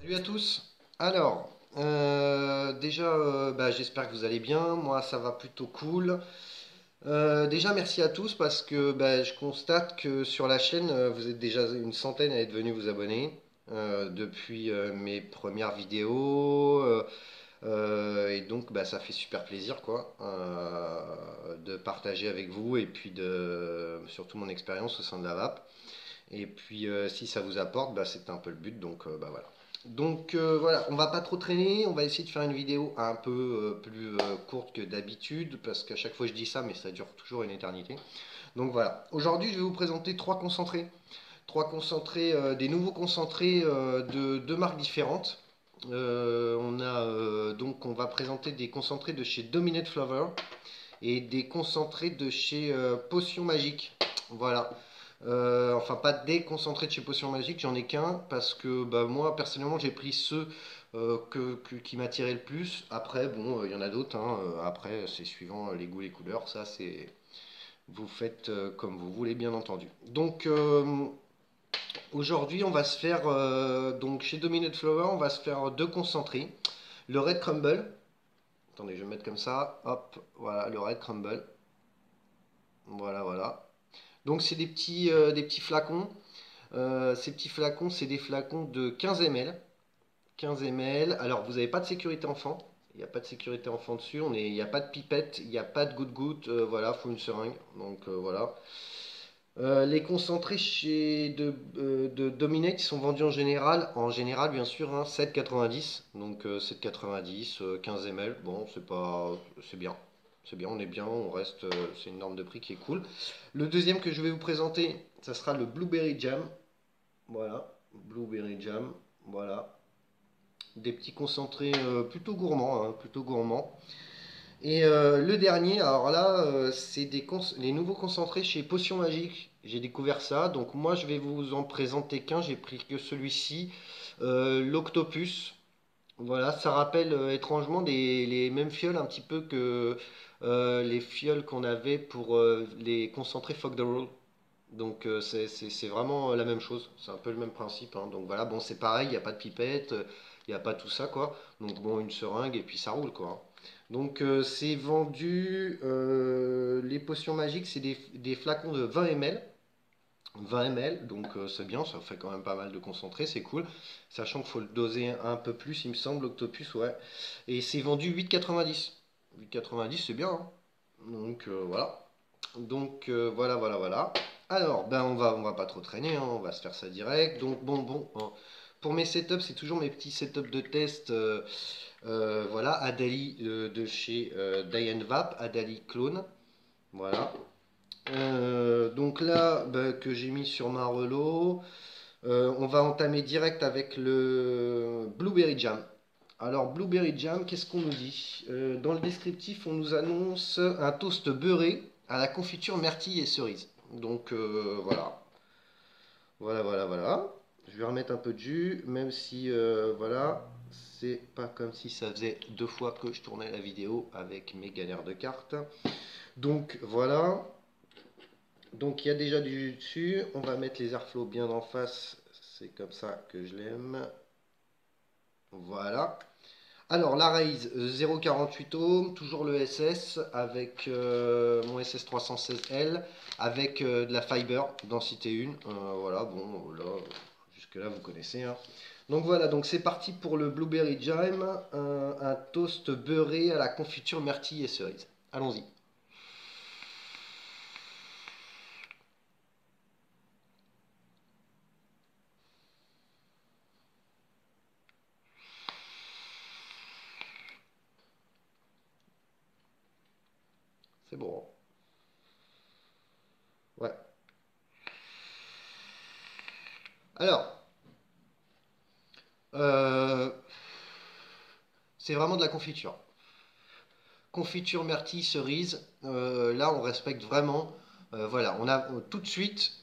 Salut à tous. Alors, déjà, j'espère que vous allez bien. Moi, ça va plutôt cool. Déjà, merci à tous parce que je constate que sur la chaîne, vous êtes déjà une centaine à être venus vous abonner depuis mes premières vidéos. Et donc, ça fait super plaisir, quoi, de partager avec vous et puis de surtout mon expérience au sein de la VAP. Et puis, si ça vous apporte, c'est un peu le but. Donc, voilà. Donc voilà, on va pas trop traîner, on va essayer de faire une vidéo un peu plus courte que d'habitude, parce qu'à chaque fois je dis ça, mais ça dure toujours une éternité. Donc voilà, aujourd'hui je vais vous présenter trois concentrés. Trois concentrés, des nouveaux concentrés de deux marques différentes. Donc on va présenter des concentrés de chez Dominate Flower et des concentrés de chez Potion Magique. Voilà. Enfin, pas des concentrés de chez Potion Magique, j'en ai qu'un parce que moi personnellement j'ai pris ceux qui m'attiraient le plus. Après, bon, il y en a d'autres, hein. Après, c'est suivant les goûts, les couleurs. Ça, c'est. Vous faites comme vous voulez, bien entendu. Donc, aujourd'hui, on va se faire. Donc, chez Dominate Flower, on va se faire deux concentrés. Le Red Crumble. Attendez, je vais mettre comme ça. Hop, voilà, le Red Crumble. Voilà, voilà. Donc, c'est des petits flacons. Ces petits flacons, c'est des flacons de 15 ml. 15 ml. Alors, vous n'avez pas de sécurité enfant. Il n'y a pas de sécurité enfant dessus. Il n'y a pas de pipette, il n'y a pas de goutte-goutte. Voilà, il faut une seringue. Donc, voilà. Les concentrés de Dominate, ils sont vendus en général bien sûr, hein, 7,90. Donc 7,90, 15 ml. Bon, c'est bien. C'est bien, on est bien, on reste. C'est une norme de prix qui est cool. Le deuxième que je vais vous présenter, ça sera le Blueberry Jam. Voilà, Blueberry Jam. Voilà, des petits concentrés plutôt gourmands, hein, plutôt gourmands. Et le dernier, alors là, c'est les nouveaux concentrés chez Potion Magique. J'ai découvert ça, donc moi je vais vous en présenter qu'un. J'ai pris que celui-ci, l'Octopus. Voilà, ça rappelle étrangement les mêmes fioles un petit peu que les fioles qu'on avait pour les concentrés Fog the Roll. Donc c'est vraiment la même chose, c'est un peu le même principe, hein. Donc voilà, bon c'est pareil, il n'y a pas de pipette, il n'y a pas tout ça quoi. Donc bon, une seringue et puis ça roule quoi, hein. Donc c'est vendu, les potions magiques c'est des flacons de 20 ml. 20 ml, donc c'est bien, ça fait quand même pas mal de concentré, c'est cool. Sachant qu'il faut le doser un peu plus, il me semble, l'Octopus, ouais. Et c'est vendu 8,90. 8,90 c'est bien, hein. Donc voilà. Donc voilà, voilà, voilà. Alors, on va pas trop traîner, hein, on va se faire ça direct. Donc bon, hein. Pour mes setups, c'est toujours mes petits setups de test. Voilà, Adali de chez Diane Vap, Adali Clone. Voilà. Donc là, que j'ai mis sur ma relo, on va entamer direct avec le Blueberry Jam. Alors, Blueberry Jam, qu'est-ce qu'on nous dit? Dans le descriptif, on nous annonce un toast beurré à la confiture myrtille et cerise. Donc, voilà. Voilà, voilà, voilà. Je vais remettre un peu de jus, même si, voilà, c'est pas comme si ça faisait deux fois que je tournais la vidéo avec mes galères de cartes. Donc, voilà. Donc, il y a déjà du jus dessus. On va mettre les airflows bien en face. C'est comme ça que je l'aime. Voilà. Alors, la Raise 0,48 ohms, toujours le SS avec mon SS 316L avec de la fiber densité 1. Voilà, bon, là, jusque-là, vous connaissez, hein. Donc voilà, donc c'est parti pour le Blueberry Jam, un toast beurré à la confiture myrtille et cerise. Allons-y. C'est bon. Ouais. Alors, euh, c'est vraiment de la confiture. Confiture myrtille cerise. Là, on respecte vraiment. Voilà, on a tout de suite,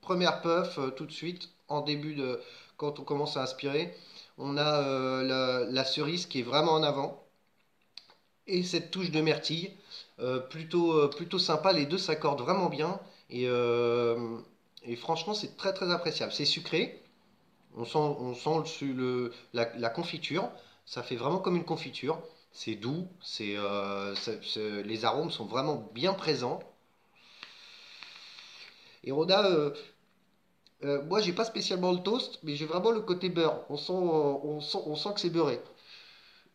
première puff, tout de suite, en début de, quand on commence à aspirer, on a la cerise qui est vraiment en avant et cette touche de myrtille, plutôt sympa. Les deux s'accordent vraiment bien et franchement, c'est très très appréciable. C'est sucré. La confiture. Ça fait vraiment comme une confiture. C'est doux, les arômes sont vraiment bien présents. Et moi j'ai pas spécialement le toast, mais j'ai vraiment le côté beurre. On sent que c'est beurré.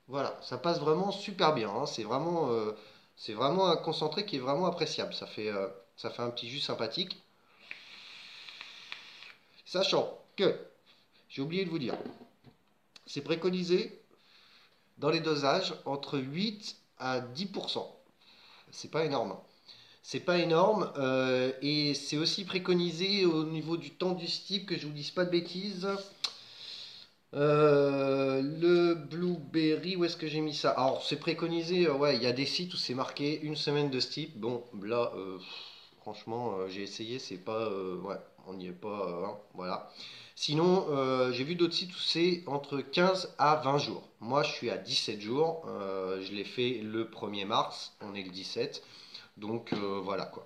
Voilà, ça passe vraiment super bien, hein. C'est vraiment un concentré qui est vraiment appréciable. Ça fait un petit jus sympathique. Sachant que, j'ai oublié de vous dire, c'est préconisé dans les dosages entre 8 à 10%. C'est pas énorme, hein. C'est pas énorme, et c'est aussi préconisé au niveau du temps du stick, que je vous dise pas de bêtises. Le blueberry, où est-ce que j'ai mis ça? Alors, c'est préconisé, ouais, il y a des sites où c'est marqué une semaine de steep. Bon, là, franchement, j'ai essayé, c'est pas. Ouais, on n'y est pas, hein, voilà. Sinon, j'ai vu d'autres sites où c'est entre 15 à 20 jours. Moi, je suis à 17 jours. Je l'ai fait le 1er mars, on est le 17. Donc, voilà quoi.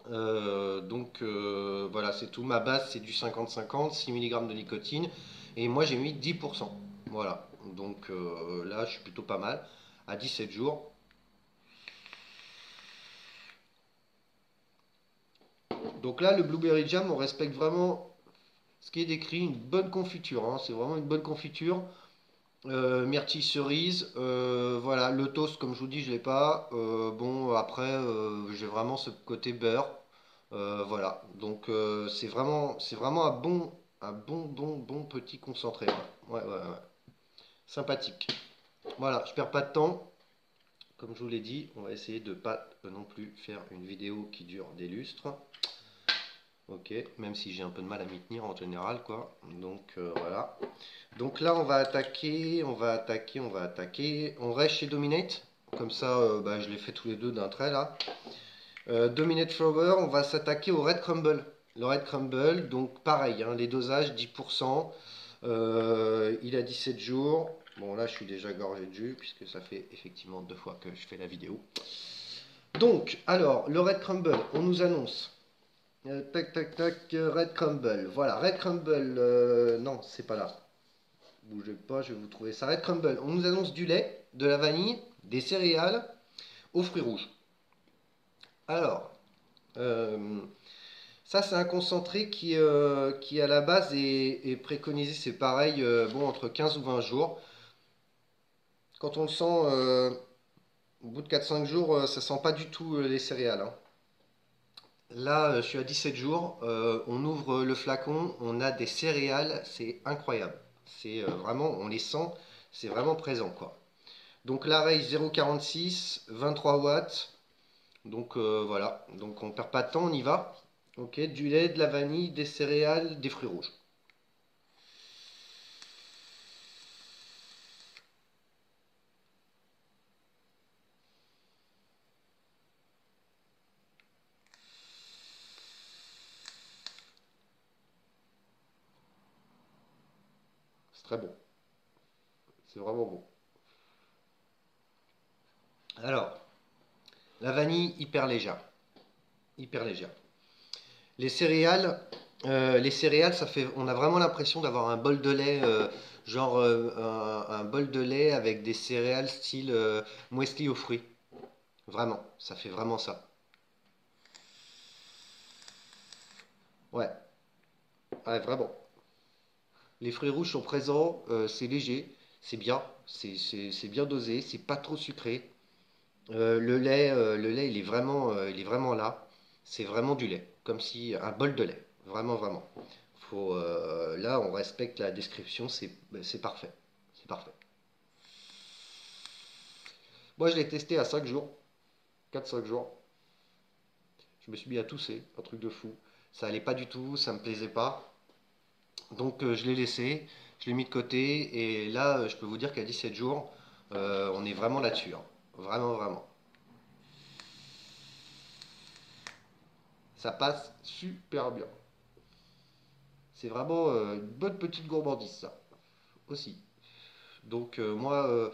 Voilà, c'est tout. Ma base, c'est du 50-50, 6 mg de nicotine. Et moi, j'ai mis 10%. Voilà. Donc là, je suis plutôt pas mal. À 17 jours. Donc là, le blueberry jam, on respecte vraiment ce qui est décrit. Une bonne confiture, hein. C'est vraiment une bonne confiture. Myrtille cerise. Voilà, le toast, comme je vous dis, je l'ai pas. Bon, après, j'ai vraiment ce côté beurre. Voilà, donc c'est vraiment un bon petit concentré. Ouais, ouais, ouais, ouais. Sympathique. Voilà, je perds pas de temps. Comme je vous l'ai dit, on va essayer de pas non plus faire une vidéo qui dure des lustres. Ok, même si j'ai un peu de mal à m'y tenir en général, quoi. Donc voilà. Donc là, on va attaquer, on va attaquer, on va attaquer. On reste chez Dominate. Comme ça, bah, je les fais tous les deux d'un trait là. Dominate Flower, on va s'attaquer au Red Crumble. Le Red Crumble, donc pareil, hein, les dosages 10%. Il a 17 jours. Bon, là, je suis déjà gorgé de jus, puisque ça fait effectivement 2 fois que je fais la vidéo. Donc, alors, le Red Crumble, on nous annonce. Tac, tac, tac, Red Crumble. Voilà, Red Crumble. Non, c'est pas là. Bougez pas, je vais vous trouver ça. Red Crumble, on nous annonce du lait, de la vanille, des céréales aux fruits rouges. Alors, euh, ça, c'est un concentré qui à la base est préconisé, c'est pareil, bon, entre 15 ou 20 jours. Quand on le sent, au bout de 4-5 jours, ça sent pas du tout les céréales, hein. Là, je suis à 17 jours, on ouvre le flacon, on a des céréales, c'est incroyable. C'est vraiment, on les sent, c'est vraiment présent, quoi. Donc l'array 0,46, 23 watts. Donc voilà, donc on perd pas de temps, on y va. Ok, du lait, de la vanille, des céréales, des fruits rouges. C'est très bon, c'est vraiment bon. Alors, la vanille hyper légère, hyper légère. Les céréales, on a vraiment l'impression d'avoir un bol de lait, genre un bol de lait avec des céréales style muesli aux fruits. Vraiment, ça fait vraiment ça. Ouais, ouais, vraiment. Les fruits rouges sont présents, c'est léger, c'est bien, c'est bien dosé, c'est pas trop sucré. Le lait, il est vraiment là. C'est vraiment du lait, comme si un bol de lait, vraiment, vraiment. Là, on respecte la description, c'est parfait, c'est parfait. Moi, je l'ai testé à 5 jours, 4-5 jours. Je me suis mis à tousser, un truc de fou. Ça allait pas du tout, ça me plaisait pas. Donc, je l'ai laissé, je l'ai mis de côté, et là, je peux vous dire qu'à 17 jours, on est vraiment là-dessus, hein. Vraiment, vraiment. Ça passe super bien. C'est vraiment une bonne petite gourmandise, ça aussi. Donc moi,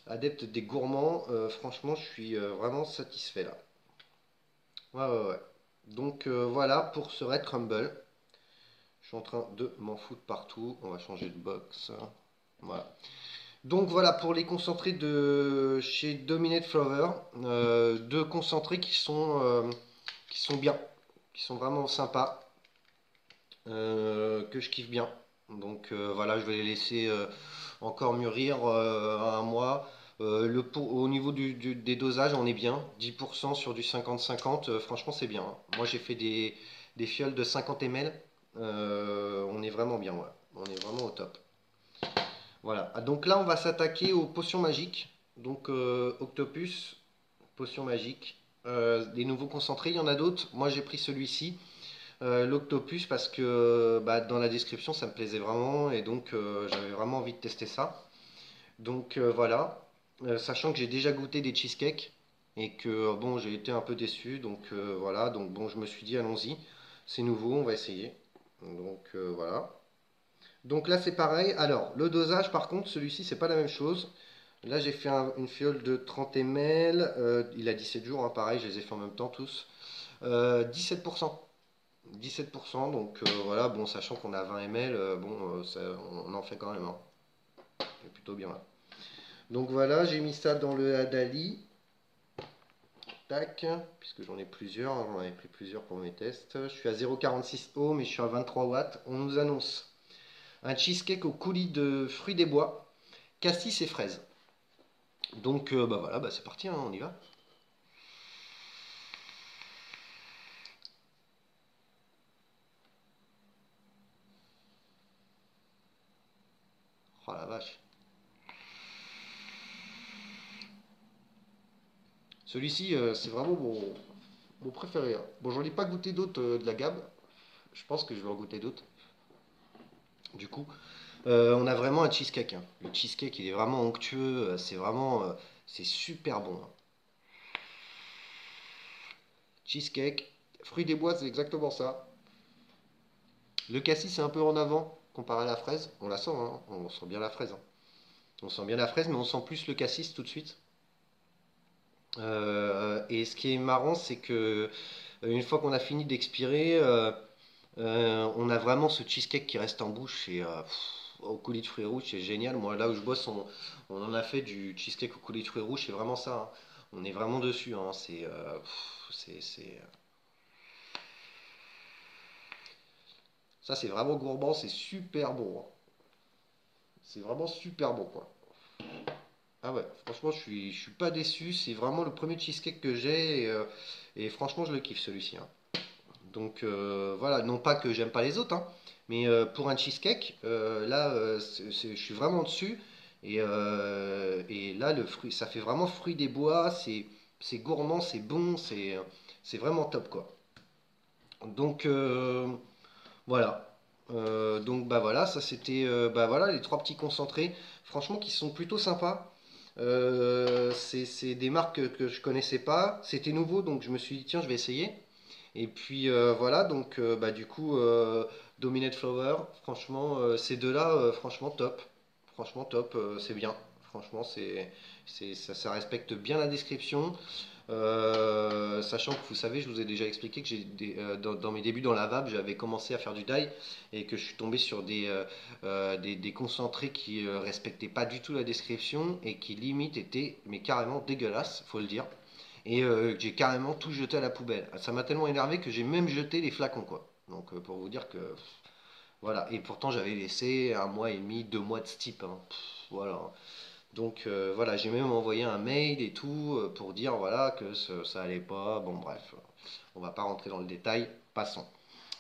adepte des gourmands, franchement, je suis vraiment satisfait là. Ouais, ouais, ouais. Donc voilà pour ce Red Crumble. Je suis en train de m'en foutre partout. On va changer de box. Voilà. Donc voilà pour les concentrés de chez Dominate Flower. Deux concentrés qui sont bien, qui sont vraiment sympas, que je kiffe bien. Donc voilà, je vais les laisser encore mûrir un mois. Au niveau des dosages, on est bien. 10% sur du 50-50, franchement, c'est bien, hein. Moi, j'ai fait des fioles de 50 ml. On est vraiment bien, ouais. On est vraiment au top. Voilà. Ah, donc là, on va s'attaquer aux potions magiques. Donc, Octopus, potion magique. Des nouveaux concentrés, il y en a d'autres. Moi, j'ai pris celui-ci. L'Octopus parce que bah, dans la description ça me plaisait vraiment et donc j'avais vraiment envie de tester ça. Donc voilà. Sachant que j'ai déjà goûté des cheesecakes et que bon j'ai été un peu déçu donc voilà, donc bon je me suis dit allons-y, c'est nouveau, on va essayer. Donc voilà. Donc là c'est pareil. Alors le dosage par contre celui-ci c'est pas la même chose. Là j'ai fait une fiole de 30 ml, il a 17 jours, hein, pareil, je les ai fait en même temps tous. 17%. 17%, donc voilà, bon, sachant qu'on a 20 ml, bon, on en fait quand même, hein. C'est plutôt bien là. Donc voilà, j'ai mis ça dans le Adali. Tac, puisque j'en ai plusieurs, hein, j'en avais pris plusieurs pour mes tests. Je suis à 0,46 ohms, mais je suis à 23 watts. On nous annonce un cheesecake au coulis de fruits des bois, cassis et fraises. Donc bah voilà, bah c'est parti, hein, on y va. Oh la vache. Celui-ci, c'est vraiment mon préféré, hein. Bon, j'en ai pas goûté d'autres de la gamme. Je pense que je vais en goûter d'autres. Du coup, on a vraiment un cheesecake, hein. Le cheesecake, il est vraiment onctueux. C'est vraiment, c'est super bon, hein. Cheesecake, fruits des bois, c'est exactement ça. Le cassis, c'est un peu en avant comparé à la fraise. On la sent, hein. On sent bien la fraise, hein. On sent bien la fraise, mais on sent plus le cassis tout de suite. Et ce qui est marrant, c'est que une fois qu'on a fini d'expirer, on a vraiment ce cheesecake qui reste en bouche et au coulis de fruits rouges, c'est génial. Moi, là où je bosse, on en a fait du cheesecake au coulis de fruits rouges, c'est vraiment ça, hein. On est vraiment dessus, hein. Ça, c'est vraiment gourmand, c'est super bon, hein. C'est vraiment super bon, quoi. Ah ouais, franchement, je suis pas déçu. C'est vraiment le premier cheesecake que j'ai et franchement, je le kiffe celui-ci, hein. Donc voilà, non pas que j'aime pas les autres, hein, mais pour un cheesecake, là, je suis vraiment dessus. Et là, le fruit, ça fait vraiment fruit des bois, c'est gourmand, c'est bon, c'est vraiment top, quoi. Donc voilà. Donc bah voilà, ça c'était bah voilà les trois petits concentrés, franchement qui sont plutôt sympas. C'est des marques que je connaissais pas, c'était nouveau donc je me suis dit tiens je vais essayer. Et puis voilà, donc bah, du coup, Dominate Flower, franchement, ces deux-là, franchement top. Franchement top, c'est bien. Franchement, ça respecte bien la description. Sachant que vous savez, je vous ai déjà expliqué que dans mes débuts dans la vape, j'avais commencé à faire du dye et que je suis tombé sur des concentrés qui respectaient pas du tout la description et qui limite étaient mais carrément dégueulasses, faut le dire. Et j'ai carrément tout jeté à la poubelle. Ça m'a tellement énervé que j'ai même jeté les flacons, quoi. Donc pour vous dire que voilà. Et pourtant j'avais laissé un mois et demi, 2 mois de steep, hein. Voilà. Donc voilà, j'ai même envoyé un mail et tout pour dire voilà que ça allait pas. Bon bref, on va pas rentrer dans le détail. Passons.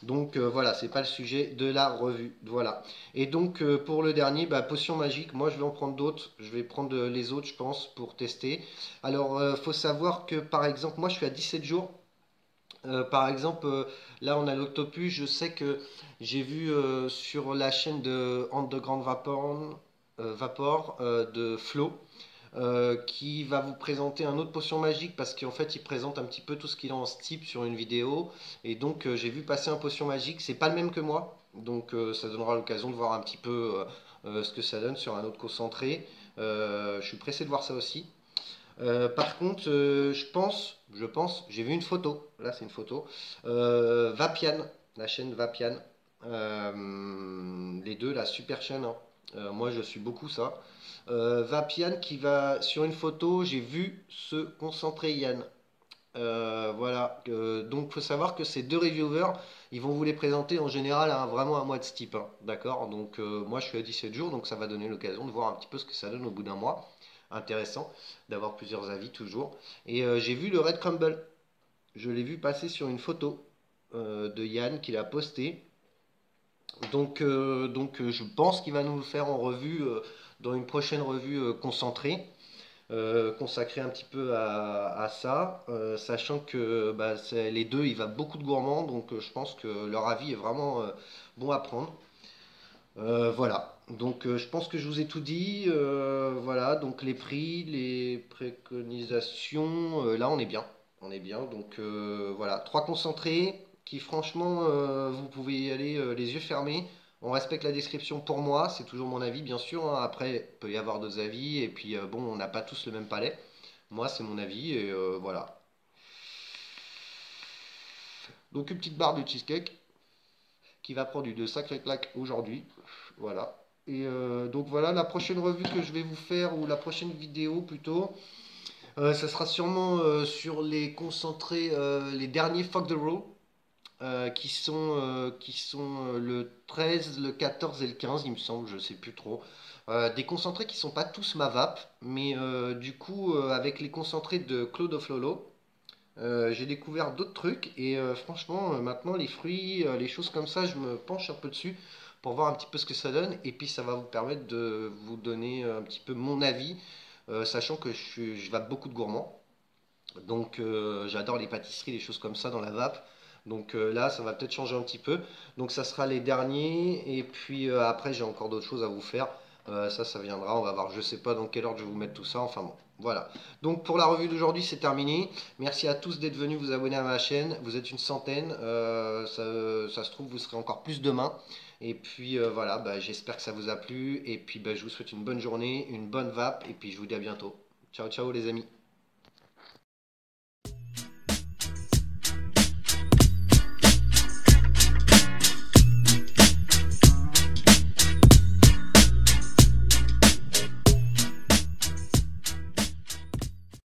Donc voilà, c'est pas le sujet de la revue. Voilà. Et donc pour le dernier, bah, potion magique, moi je vais en prendre d'autres. Je vais prendre les autres, je pense, pour tester. Alors, faut savoir que par exemple, moi je suis à 17 jours. Par exemple, là on a l'Octopus. Je sais que j'ai vu sur la chaîne de Underground Vapor de Flo qui va vous présenter un autre potion magique parce qu'en fait il présente un petit peu tout ce qu'il a en steep sur une vidéo et donc j'ai vu passer un potion magique, c'est pas le même que moi donc ça donnera l'occasion de voir un petit peu ce que ça donne sur un autre concentré. Je suis pressé de voir ça aussi. Par contre j'ai vu une photo, là c'est une photo, Vapian, la chaîne Vapian. Les deux, la super chaîne, hein. Moi, je suis beaucoup ça. Vape Yann qui va sur une photo, j'ai vu se concentrer Yann. Voilà. Donc, faut savoir que ces deux reviewers, ils vont vous les présenter en général à vraiment un mois de ce type, hein. D'accord? Donc, moi, je suis à 17 jours, donc ça va donner l'occasion de voir un petit peu ce que ça donne au bout d'un mois. Intéressant d'avoir plusieurs avis toujours. Et j'ai vu le Red Crumble. Je l'ai vu passer sur une photo de Yann qu'il a posté. Donc, je pense qu'il va nous le faire en revue dans une prochaine revue concentrée, consacrée un petit peu à ça, sachant que bah, les deux, il va beaucoup de gourmands, donc je pense que leur avis est vraiment bon à prendre. Voilà, donc je pense que je vous ai tout dit. Voilà, donc les prix, les préconisations, là on est bien. On est bien, donc voilà, trois concentrés qui franchement, vous pouvez y aller les yeux fermés. On respecte la description pour moi, c'est toujours mon avis bien sûr, hein. Après, il peut y avoir d'autres avis, et puis bon, on n'a pas tous le même palais. Moi, c'est mon avis, et voilà. Donc une petite barre de cheesecake qui va prendre de sacrées claques aujourd'hui. Voilà. Et donc voilà, la prochaine revue que je vais vous faire, ou la prochaine vidéo plutôt, ça sera sûrement sur les concentrés, les derniers Fuck the Row, qui sont le 13, le 14 et le 15, il me semble, je sais plus trop. Des concentrés qui sont pas tous ma vape, mais du coup, avec les concentrés de Claude of Lolo, j'ai découvert d'autres trucs et franchement, maintenant les fruits, les choses comme ça, je me penche un peu dessus pour voir un petit peu ce que ça donne et puis ça va vous permettre de vous donner un petit peu mon avis, sachant que je vape beaucoup de gourmands. Donc j'adore les pâtisseries, les choses comme ça dans la vape. Donc là, ça va peut-être changer un petit peu. Donc ça sera les derniers. Et puis après, j'ai encore d'autres choses à vous faire. Ça viendra. On va voir. Je sais pas dans quelle ordre je vais vous mettre tout ça. Enfin bon, voilà. Donc pour la revue d'aujourd'hui, c'est terminé. Merci à tous d'être venus vous abonner à ma chaîne. Vous êtes une centaine. Ça se trouve, vous serez encore plus demain. Et puis voilà, bah, j'espère que ça vous a plu. Et puis bah, je vous souhaite une bonne journée, une bonne vape. Et puis je vous dis à bientôt. Ciao, ciao les amis.